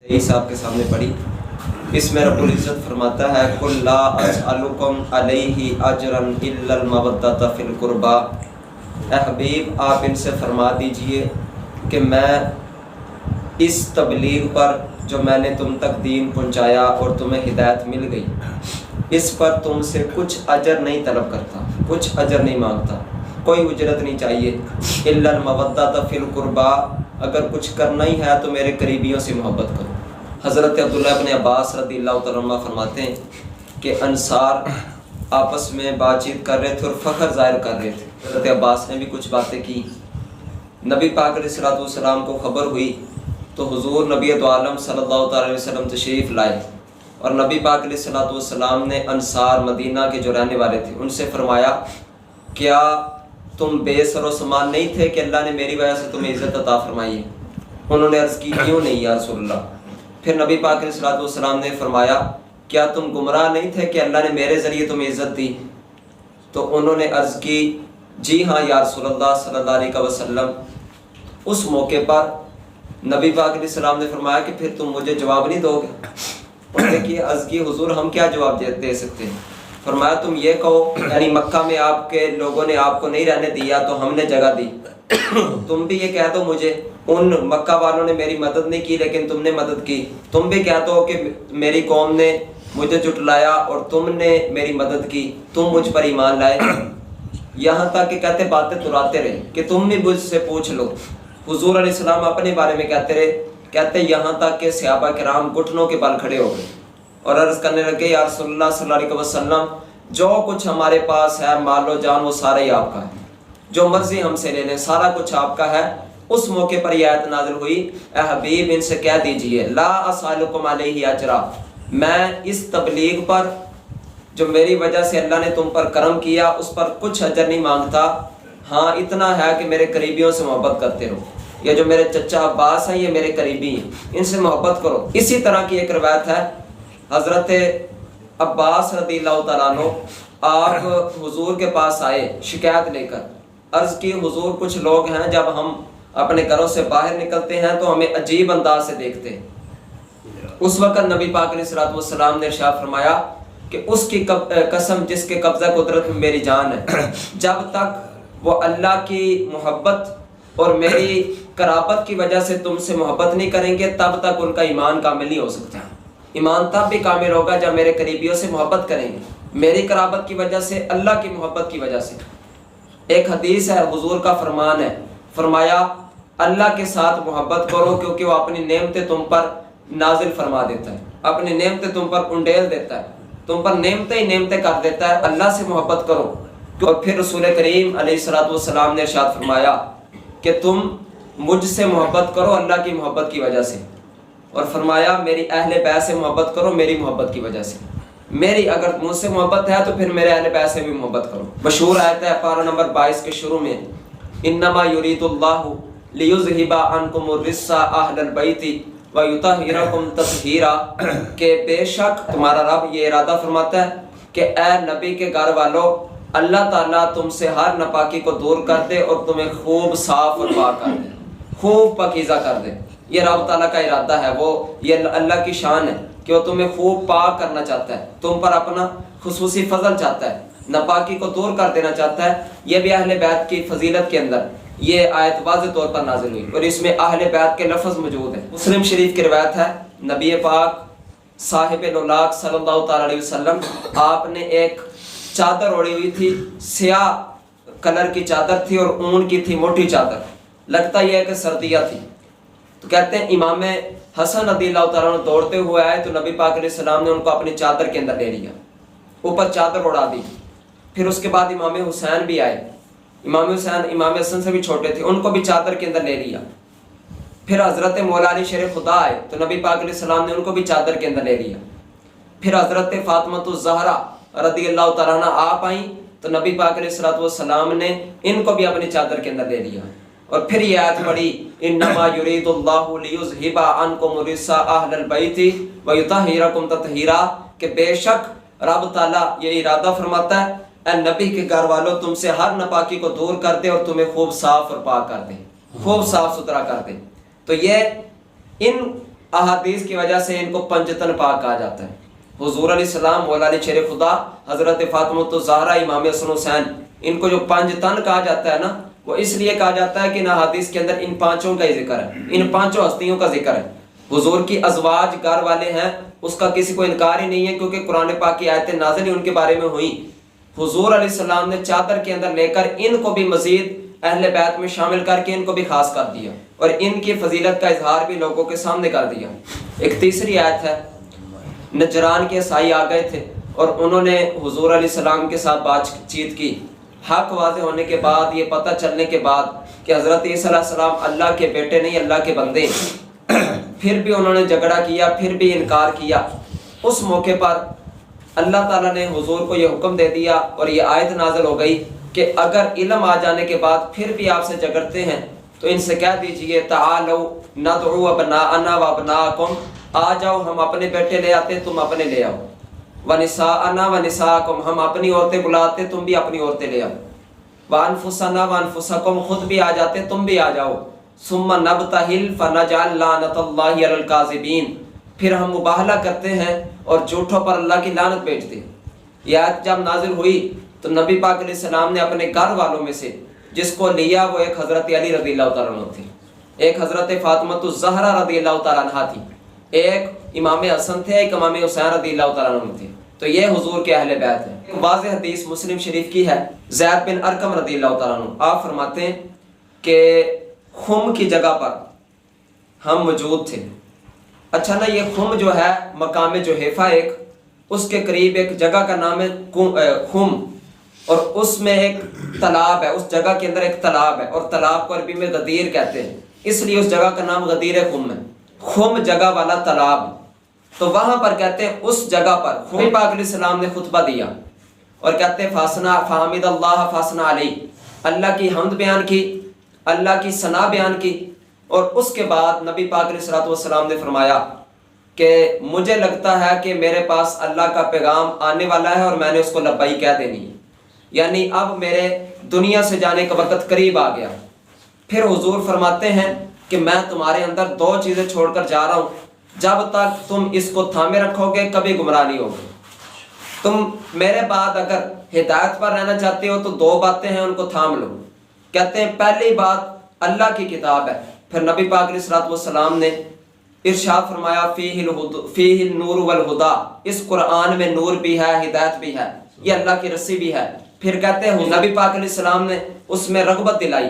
صاحب کے سامنے پڑھی، اس میں رب العزت فرماتا ہے قُلْ لَا أَسْأَلُكُمْ عَلَيْهِ أَجْرًا إِلَّا الْمَوَدَّةَ فِي الْقُرْبَى۔ اے حبیب آپ ان سے فرما دیجئے کہ میں اس تبلیغ پر جو میں نے تم تک دین پہنچایا اور تمہیں ہدایت مل گئی، اس پر تم سے کچھ اجر نہیں طلب کرتا، کچھ اجر نہیں مانگتا، کوئی اجرت نہیں چاہیے۔ إِلَّا الْمَوَدَّةَ فِي الْقُرْبَى، اگر کچھ کرنا ہی ہے تو میرے قریبیوں سے محبت کرو۔ حضرت عبداللہ ابن عباس رضی اللہ تعالیٰ عنہ فرماتے ہیں کہ انصار آپس میں بات چیت کر رہے تھے اور فخر ظاہر کر رہے تھے۔ حضرت عباس نے بھی کچھ باتیں کی، نبی پاک علیہ السلام کو خبر ہوئی تو حضور نبی دو عالم صلی اللہ تعالیٰ علیہ وسلم تشریف لائے، اور نبی پاک علیہ السلام نے انصار مدینہ کے جو رہنے والے تھے ان سے فرمایا کیا تم بے سر و سامان نہیں تھے کہ اللہ نے میری وجہ سے تمہیں عزت عطا فرمائی ہے؟ انہوں نے عرض کی کیوں نہیں یا رسول اللہ؟ پھر نبی پاک علیہ السلام نے فرمایا کیا تم گمراہ نہیں تھے کہ اللہ نے میرے ذریعے تمہیں عزت دی؟ تو انہوں نے عرض کی جی ہاں یا رسول اللہ صلی اللہ علیہ وسلم۔ اس موقع پر نبی پاک علیہ السلام نے فرمایا کہ پھر تم مجھے جواب نہیں دو گے؟ انہوں نے کی عرض کی حضور ہم کیا جواب دے سکتے ہیں؟ فرمایا تم یہ کہو یعنی مکہ میں آپ کے لوگوں نے آپ کو نہیں رہنے دیا تو ہم نے جگہ دی، تم بھی یہ کہہ دو مجھے ان مکہ والوں نے میری مدد نہیں کی لیکن تم نے مدد کی، تم بھی کہہ دو کہ میری قوم نے مجھے جھٹلایا اور تم نے میری مدد کی، تم مجھ پر ایمان لائے۔ یہاں تک کہ کہتے باتیں تراتے رہے کہ تم بھی مجھ سے پوچھ لو۔ حضور علیہ السلام اپنے بارے میں کہتے رہے، کہتے یہاں تک کہ صحابہ کرام گھٹنوں کے بل کھڑے ہو گئے اور عرض کرنے لگے یا رسول اللہ صلی اللہ علیہ وسلم جو کچھ ہمارے پاس ہے مال و جان وہ سارا ہی آپ کا ہے، جو مرضی ہم سے لے لیں سارا کچھ آپ کا ہے۔ اس موقع پر یہ آیت نازل ہوئی اے حبیب ان سے کہہ دیجئے لا اسالکم علیہ اجرا، میں اس تبلیغ پر جو میری وجہ سے اللہ نے تم پر کرم کیا اس پر کچھ اجر نہیں مانگتا، ہاں اتنا ہے کہ میرے قریبیوں سے محبت کرتے رہو۔ یہ جو میرے چچا عباس ہیں یہ میرے قریبی ہیں، ان سے محبت کرو۔ اسی طرح کی ایک روایت ہے حضرت عباس رضی اللہ تعالیٰ عنہ آپ حضور کے پاس آئے شکایت لے کر، عرض کی حضور کچھ لوگ ہیں جب ہم اپنے گھروں سے باہر نکلتے ہیں تو ہمیں عجیب انداز سے دیکھتے ہیں۔ اس وقت نبی پاک علیہ السلام نے ارشاد فرمایا کہ اس کی قسم جس کے قبضہ قدرت میں میری جان ہے، جب تک وہ اللہ کی محبت اور میری قرابت کی وجہ سے تم سے محبت نہیں کریں گے تب تک ان کا ایمان کامل نہیں ہو سکتا۔ ایمان تب بھی کامل ہوگا جب میرے قریبیوں سے محبت کریں گے، میری قرابت کی وجہ سے، اللہ کی محبت کی وجہ سے۔ ایک حدیث ہے حضور کا فرمان ہے، فرمایا اللہ کے ساتھ محبت کرو کیونکہ وہ اپنی نعمتیں تم پر نازل فرما دیتا ہے، اپنی نعمتیں تم پر انڈیل دیتا ہے، تم پر نعمتیں ہی نعمتیں کر دیتا ہے۔ اللہ سے محبت کرو۔ اور پھر رسول کریم علیہ السلام نے ارشاد فرمایا کہ تم مجھ سے محبت کرو اللہ کی محبت کی وجہ سے، اور فرمایا میری اہل بیت سے محبت کرو میری محبت کی وجہ سے۔ میری اگر مجھ سے محبت ہے تو پھر میرے اہل بیت سے بھی محبت کرو۔ مشہور آیت ہے پارہ نمبر 22 کے شروع میں انما یرید اللہ لیذھب عنکم الرجس اہل البیت ویطہرکم تطہیرا، کہ بے شک تمہارا رب یہ ارادہ فرماتا ہے کہ اے نبی کے گھر والوں اللہ تعالیٰ تم سے ہر ناپاکی کو دور کر دے اور تمہیں خوب صاف اور پاک کر دے، خوب پاکیزہ کر دے۔ یہ رب تعالیٰ کا ارادہ ہے، وہ یہ اللہ کی شان ہے کہ وہ تمہیں خوب پاک کرنا چاہتا ہے، تم پر اپنا خصوصی فضل چاہتا ہے، ناپاکی کو دور کر دینا چاہتا ہے۔ یہ بھی اہل بیت کی فضیلت کے اندر یہ آیت واضح طور پر نازل ہوئی اور اس میں اہل بیت کے لفظ موجود ہیں۔ مسلم شریف کی روایت ہے نبی پاک صاحب الاولاق صلی اللہ تعالیٰ علیہ وسلم آپ نے ایک چادر اوڑی ہوئی تھی، سیاہ کلر کی چادر تھی اور اون کی تھی موٹی چادر، لگتا یہ ہے کہ سردیاں تھی۔ تو کہتے ہیں امام حسن رضی اللہ تعالیٰ عنہ دوڑتے ہوئے آئے تو نبی پاک علیہ السلام نے ان کو اپنی چادر کے اندر لے لیا، اوپر چادر اڑا دی۔ پھر اس کے بعد امام حسین بھی آئے، امام حسین امام حسن سے بھی چھوٹے تھے، ان کو بھی چادر کے اندر لے لیا۔ پھر حضرت مولا علی شیر خدا آئے تو نبی پاک علیہ السلام نے ان کو بھی چادر کے اندر لے لیا۔ پھر حضرت فاطمہ الزہرا رضی اللہ تعالیٰ عنہ آپ آئیں تو نبی پاک علیہ السلام نے ان کو بھی اپنی چادر کے اندر لے لیا۔ اور پھر یہ آیت پڑھی انما یرید اللہ لیذھب عنکم الرجس اہل البیت ویطہرکم تطہیرا، کہ بے شک رب تعالیٰ یہ ارادہ فرماتا ہے اے نبی کے گھر والوں تم سے ہر ناپاکی کو دور کر دے اور تمہیں خوب صاف اور پاک کر دے، خوب صاف ستھرا کر دے۔ تو یہ ان احادیث کی وجہ سے ان کو پنجتن پاک کہا جاتا ہے۔ حضور علیہ السلام، مولا علی شیر خدا، حضرت فاطمہ الزہرا، امام حسن حسین، ان کو جو پنج تن کہا جاتا ہے نا، وہ اس لیے کہا جاتا ہے کہ ان احادیث کے اندر ان پانچوں کا ہی ذکر ہے، ان پانچوں ہستیوں کا ذکر ہے۔ حضور کی ازواج گھر والے ہیں، اس کا کسی کو انکار ہی نہیں ہے، کیونکہ قرآن پاک کی آیتیں نازل ہی ان کے بارے میں ہوئیں۔ حضور علیہ السلام نے چادر کے اندر لے کر ان کو بھی مزید اہل بیت میں شامل کر کے ان کو بھی خاص کر دیا، اور ان کی فضیلت کا اظہار بھی لوگوں کے سامنے کر دیا۔ ایک تیسری آیت ہے، نجران کے عیسائی آ گئے تھے اور انہوں نے حضور علیہ السلام کے ساتھ بات چیت کی، حق واضح ہونے کے بعد، یہ پتہ چلنے کے بعد کہ حضرت عیسیٰ علیہ السلام اللہ کے بیٹے نہیں، اللہ کے بندے، پھر بھی انہوں نے جھگڑا کیا، پھر بھی انکار کیا۔ اس موقع پر اللہ تعالیٰ نے حضور کو یہ حکم دے دیا اور یہ آیت نازل ہو گئی کہ اگر علم آ جانے کے بعد پھر بھی آپ سے جھگڑتے ہیں تو ان سے کہہ دیجئے تعالوا ندعو ابناءنا وابناءکم، آ جاؤ ہم اپنے بیٹے لے آتے، تم اپنے لے آؤ، ونساءنا ونساءکم، ہم اپنی عورتیں بلاتے، تم بھی اپنی عورتیں لے آؤ، وانفسنا وانفسکم، خود بھی آ جاتے، تم بھی آ جاؤ، ثم نبتہل فنجعل لعنت اللہ علی الکاذبین، پھر ہم مباہلہ کرتے ہیں اور جھوٹوں پر اللہ کی لعنت بھیجتے ہیں۔ یہ آیت جب نازل ہوئی تو نبی پاک علیہ السلام نے اپنے گھر والوں میں سے جس کو لیا وہ ایک حضرت علی رضی اللہ تعالیٰ عنہ تھے، ایک حضرت فاطمہ الزہرا رضی اللہ تعالیٰ عنہ تھی، ایک امام حسن تھے، ایک امام حسین رضی اللہ تعالیٰ عنہ تھے۔ تو یہ حضور کے اہل بیت ہیں۔ ایک واضح حدیث مسلم شریف کی ہے، زید بن ارقم رضی اللہ تعالیٰ عنہ، آپ فرماتے ہیں کہ خم کی جگہ پر ہم موجود تھے۔ اچھا نا، یہ خم جو ہے مقام جحیفہ، ایک اس کے قریب ایک جگہ کا نام ہے خم، اور اس میں ایک تالاب ہے، اس جگہ کے اندر ایک تالاب ہے، اور تالاب کو عربی میں غدیر کہتے ہیں، اس لیے اس جگہ کا نام غدیر خم ہے، خم جگہ والا تالاب۔ تو وہاں پر کہتے ہیں اس جگہ پر نبی پاک علیہ السلام نے خطبہ دیا اور کہتے ہیں فحمد اللہ فاثنا علیہ، اللہ کی حمد بیان کی، اللہ کی ثنا بیان کی، اور اس کے بعد نبی پاک علیہ السلام نے فرمایا کہ مجھے لگتا ہے کہ میرے پاس اللہ کا پیغام آنے والا ہے اور میں نے اس کو لبیک کہہ دینی ہے، یعنی اب میرے دنیا سے جانے کا وقت قریب آ گیا۔ پھر حضور فرماتے ہیں کہ میں تمہارے اندر دو چیزیں چھوڑ کر جا رہا ہوں، جب تک تم اس کو تھامے رکھو گے کبھی گمراہ نہیں ہوگے۔ تم میرے بعد اگر ہدایت پر رہنا چاہتے ہو تو دو باتیں ہیں، ان کو تھام لو۔ کہتے ہیں پہلی بات اللہ کی کتاب ہے، پھر نبی پاک علیہ السلام نے ارشاد فرمایا فیہ النور والہدا، اس قرآن میں نور بھی ہے، ہدایت بھی ہے، یہ اللہ کی رسی بھی ہے۔ پھر کہتے ہیں نبی پاک علیہ السلام نے اس میں رغبت دلائی،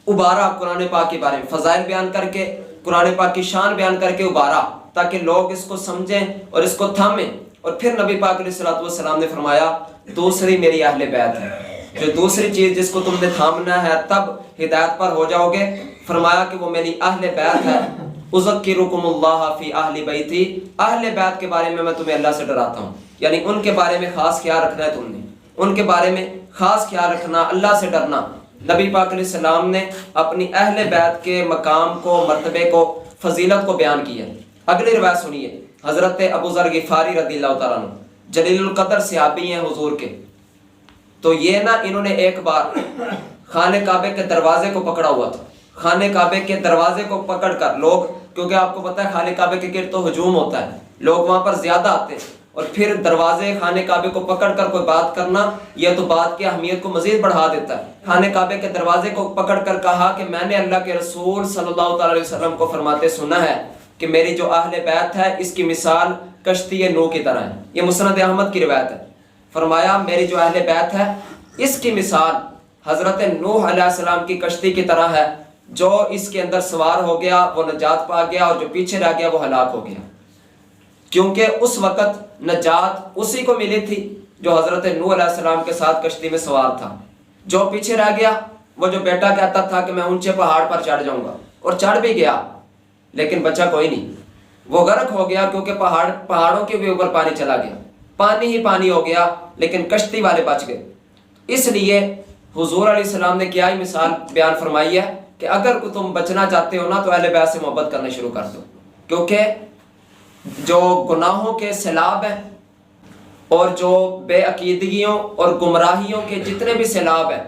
ابارا قرآن پاک کے بارے میں، فضائل بیان کر کے، قرآن پاک کی شان بیان کر کے ابارا، تاکہ لوگ اس کو سمجھیں اور اس کو تھامیں۔ اور پھر نبی پاک علیہ السلام نے فرمایا دوسری میری اہل بیت ہے، جو دوسری چیز جس کو تم نے تھامنا ہے تب ہدایت پر ہو جاؤ گے، فرمایا کہ وہ میری اہل بیت ہے۔ اذکرکم اللہ فی اہل بیتی، اہل بیت کے بارے میں تمہیں اللہ سے ڈراتا ہوں، یعنی ان کے بارے میں خاص خیال رکھنا ہے، تم نے ان کے بارے میں خاص خیال رکھنا، اللہ سے ڈرنا۔ نبی پاک علیہ السلام نے اپنی اہل بیت کے مقام کو، مرتبے کو، فضیلت کو بیان کیا۔ اگلی روایت سنیے، حضرت ابو ذر غفاری رضی اللہ تعالیٰ عنہ جلیل القدر صحابی ہیں حضور کے، تو یہ نا انہوں نے ایک بار خانہ کعبے کے دروازے کو پکڑا ہوا تھا، خانہ کعبے کے دروازے کو پکڑ کر لوگ، کیونکہ آپ کو پتہ ہے خانہ کعبے کے گرد تو ہجوم ہوتا ہے، لوگ وہاں پر زیادہ آتے ہیں، اور پھر دروازے خانہ کعبے کو پکڑ کر کوئی بات کرنا، یہ تو بات کی اہمیت کو مزید بڑھا دیتا ہے۔ خانہ کعبے کے دروازے کو پکڑ کر کہا کہ میں نے اللہ کے رسول صلی اللہ تعالی علیہ وسلم کو فرماتے سنا ہے کہ میری جو اہل بیت ہے اس کی مثال کشتی نوح کی طرح ہے، یہ مسند احمد کی روایت ہے۔ فرمایا میری جو اہل بیت ہے اس کی مثال حضرت نوح علیہ السلام کی کشتی کی طرح ہے، جو اس کے اندر سوار ہو گیا وہ نجات پا گیا، اور جو پیچھے رہ گیا وہ ہلاک ہو گیا، کیونکہ اس وقت نجات اسی کو ملی تھی جو حضرت نوح علیہ السلام کے ساتھ کشتی میں سوار تھا۔ جو پیچھے رہ گیا، وہ جو بیٹا کہتا تھا کہ میں اونچے پہاڑ پر چڑھ جاؤں گا، اور چڑھ بھی گیا لیکن بچا کوئی نہیں، وہ غرق ہو گیا، کیونکہ پہاڑوں کے بھی اوپر پانی چلا گیا، پانی ہی پانی ہو گیا، لیکن کشتی والے بچ گئے۔ اس لیے حضور علیہ السلام نے کیا ہی مثال بیان فرمائی ہے کہ اگر تم بچنا چاہتے ہو نا تو اہل بیت سے محبت کرنا شروع کر دو، کیونکہ جو گناہوں کے سیلاب ہیں اور جو بے عقیدگیوں اور گمراہیوں کے جتنے بھی سیلاب ہیں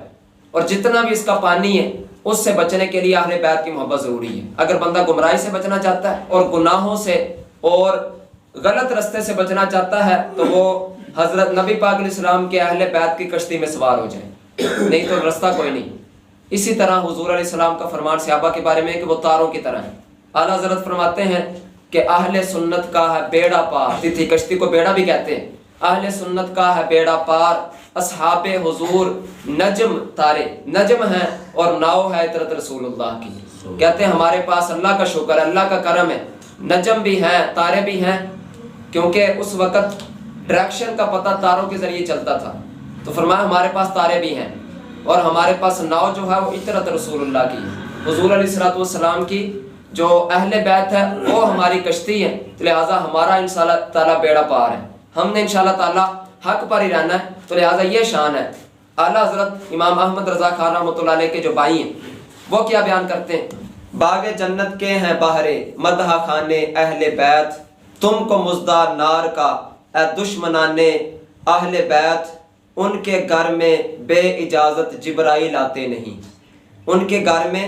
اور جتنا بھی اس کا پانی ہے، اس سے بچنے کے لیے اہل بیت کی محبت ضروری ہے۔ اگر بندہ گمراہی سے بچنا چاہتا ہے اور گناہوں سے اور غلط رستے سے بچنا چاہتا ہے تو وہ حضرت نبی پاک علیہ السلام کے اہل بیت کی کشتی میں سوار ہو جائے، نہیں تو رستہ کوئی نہیں۔ اسی طرح حضور علیہ السلام کا فرمان صحابہ کے بارے میں ہے کہ وہ تاروں کی طرح ہیں۔ اعلیٰ حضرت فرماتے ہیں کہ اہل سنت کا ہے بیڑا پار، تھی کشتی کو بیڑا بھی کہتے ہیں، اہل سنت کا ہے بیڑا پار، اصحاب حضور نجم تارے، نجم ہیں اور ناؤ ہے اطرت رسول اللہ کی۔ کہتے ہیں ہمارے پاس اللہ کا شکر ہے، اللہ کا کرم ہے، نجم بھی ہیں تارے بھی ہیں، کیونکہ اس وقت ڈائریکشن کا پتہ تاروں کے ذریعے چلتا تھا، تو فرمایا ہمارے پاس تارے بھی ہیں اور ہمارے پاس ناؤ جو ہے وہ اطرت رسول اللہ کی، حضور علیہ السلام کی جو اہل بیت ہے وہ ہماری کشتی ہے، لہٰذا ہمارا انشاءاللہ تعالیٰ بیڑا پار ہے، ہم نے انشاءاللہ تعالیٰ حق پر ہی رہنا ہے، تو لہٰذا یہ شان ہے۔ اعلیٰ حضرت امام احمد رضا خان رحمۃ اللہ علیہ کے جو بھائی ہیں وہ کیا بیان کرتے ہیں؟ باغ جنت کے ہیں بہرے مدح خانے اہل بیت، تم کو مزدہ نار کا اے دشمنانے اہل بیت، ان کے گھر میں بے اجازت جبرائیل آتے نہیں، ان کے گھر میں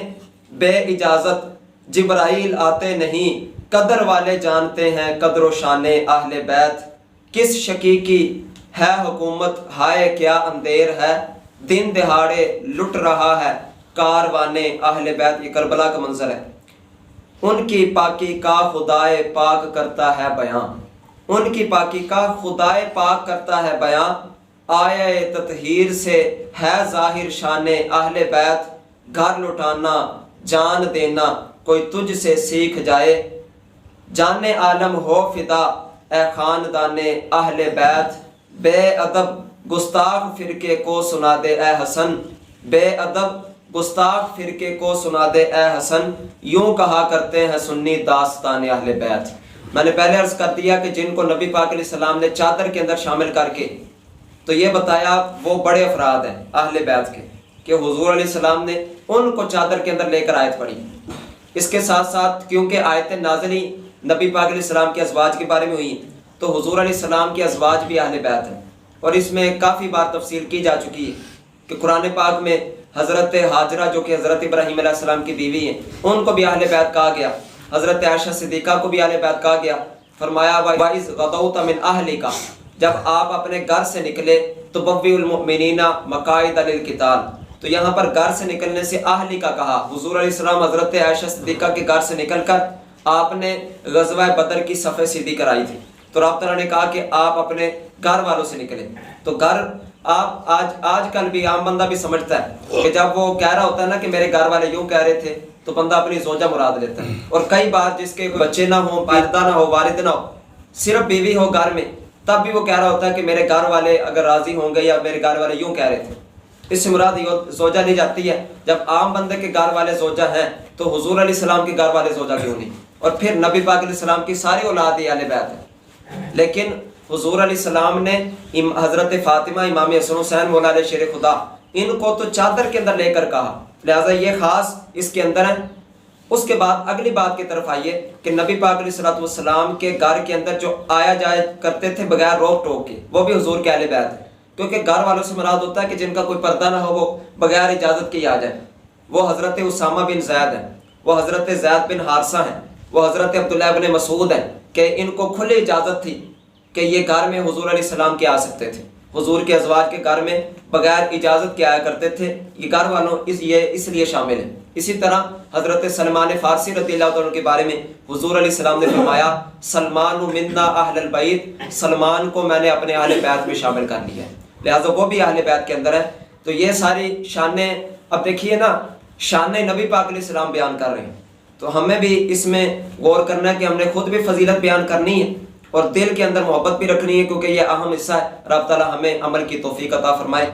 بے اجازت جبرائیل آتے نہیں، قدر والے جانتے ہیں قدر و شان اہل بیت، کس شکی کی ہے حکومت ہائے کیا اندھیر ہے، دن دہاڑے لٹ رہا ہے کاروانے اہل بیت۔ یہ کربلا کا منظر ہے۔ ان کی پاکی کا خدائے پاک کرتا ہے بیان، ان کی پاکی کا خدائے پاک کرتا ہے بیان، آیہ تطہیر سے ہے ظاہر شان اہل بیت، گھر لٹانا جان دینا کوئی تجھ سے سیکھ جائے، جان عالم ہو فدا اے خاندان اہل بیت، بے ادب گستاخ فرقے کو سنا دے اے حسن، بے ادب گستاخ فرقے کو سنا دے اے حسن، یوں کہا کرتے ہیں سنی داستان اہل بیت۔ میں نے پہلے عرض کر دیا کہ جن کو نبی پاک علیہ السلام نے چادر کے اندر شامل کر کے تو یہ بتایا وہ بڑے افراد ہیں اہل بیت کے، کہ حضور علیہ السلام نے ان کو چادر کے اندر لے کر آیت پڑھی۔ اس کے ساتھ ساتھ کیونکہ آیت نازلی نبی پاک علیہ السلام کے ازواج کے بارے میں ہوئی ہیں تو حضور علیہ السلام کے ازواج بھی اہل بیت ہیں، اور اس میں کافی بار تفصیل کی جا چکی ہے کہ قرآن پاک میں حضرت ہاجرہ جو کہ حضرت ابراہیم علیہ السلام کی بیوی ہیں ان کو بھی اہل بیت کہا گیا، حضرت عائشہ صدیقہ کو بھی اہل بیت کہا گیا۔ فرمایا وَإِذْ غَدَوْتَ مِنْ أَهْلِكَ، جب آپ اپنے گھر سے نکلے تو بَوِّئُ الْمُؤْمِنِينَ مَقَاعِدَ لِلْقِتَالِ، تو یہاں پر گھر سے نکلنے سے اہلی کا کہا۔ حضور علیہ السلام حضرت عائشہ صدیقہ کے گھر سے نکل کر آپ نے غزوہ بدر کی صفیں سیدھی کرائی تھی، تو رب تعالیٰ نے کہا کہ آپ اپنے گھر والوں سے نکلیں۔ تو گھر آپ آج کل بھی عام بندہ بھی سمجھتا ہے کہ جب وہ کہہ رہا ہوتا ہے نا کہ میرے گھر والے یوں کہہ رہے تھے تو بندہ اپنی زوجہ مراد لیتا ہے، اور کئی بار جس کے بچے نہ ہوں، والدہ نہ ہو، والد نہ ہو، صرف بیوی ہو گھر میں، تب بھی وہ کہہ رہا ہوتا ہے کہ میرے گھر والے اگر راضی ہوں گے یا میرے گھر والے یوں کہہ رہے تھے۔ اس سے مراد زوجہ لی جاتی ہے۔ جب عام بندے کے گھر والے زوجہ ہیں تو حضور علیہ السلام کے گھر والے زوجہ کیوں نہیں؟ اور پھر نبی پاک علیہ السلام کی ساری اولاد اہل بیت ہے، لیکن حضور علیہ السلام نے حضرت فاطمہ، امام حسن حسین مولا علیہ شیر خدا، ان کو تو چادر کے اندر لے کر کہا، لہٰذا یہ خاص اس کے اندر ہے۔ اس کے بعد اگلی بات کی طرف آئیے کہ نبی پاک علیہ السلام کے گھر کے اندر جو آیا جائے کرتے تھے بغیر روک ٹوک کے، وہ بھی حضور کے اہل بیت ہے، کیونکہ گھر والوں سے مراد ہوتا ہے کہ جن کا کوئی پردہ نہ ہو وہ بغیر اجازت کے آ جائیں۔ وہ حضرت اسامہ بن زید ہیں، وہ حضرت زید بن حارثہ ہیں، وہ حضرت عبداللہ بن مسعود ہیں، کہ ان کو کھلی اجازت تھی کہ یہ گھر میں حضور علیہ السلام کے آ سکتے تھے۔ حضور کے ازواج کے گھر میں بغیر اجازت کے آیا کرتے تھے، یہ گھر والوں اس لیے شامل ہیں۔ اسی طرح حضرت سلمان فارسی رضی اللہ عنہ کے بارے میں حضور علیہ السلام نے فرمایا سلمان منا اہل البیت، سلمان کو میں نے اپنے اہل بیت میں شامل کر لیا ہے، لہٰذا وہ بھی اہل بیت کے اندر ہے۔ تو یہ ساری شانیں، اب دیکھیے نا، شان نبی پاک علیہ السلام بیان کر رہے ہیں، تو ہمیں بھی اس میں غور کرنا ہے کہ ہم نے خود بھی فضیلت بیان کرنی ہے اور دل کے اندر محبت بھی رکھنی ہے، کیونکہ یہ اہم حصہ ہے۔ رب تعالیٰ ہمیں عمل کی توفیق عطا فرمائے۔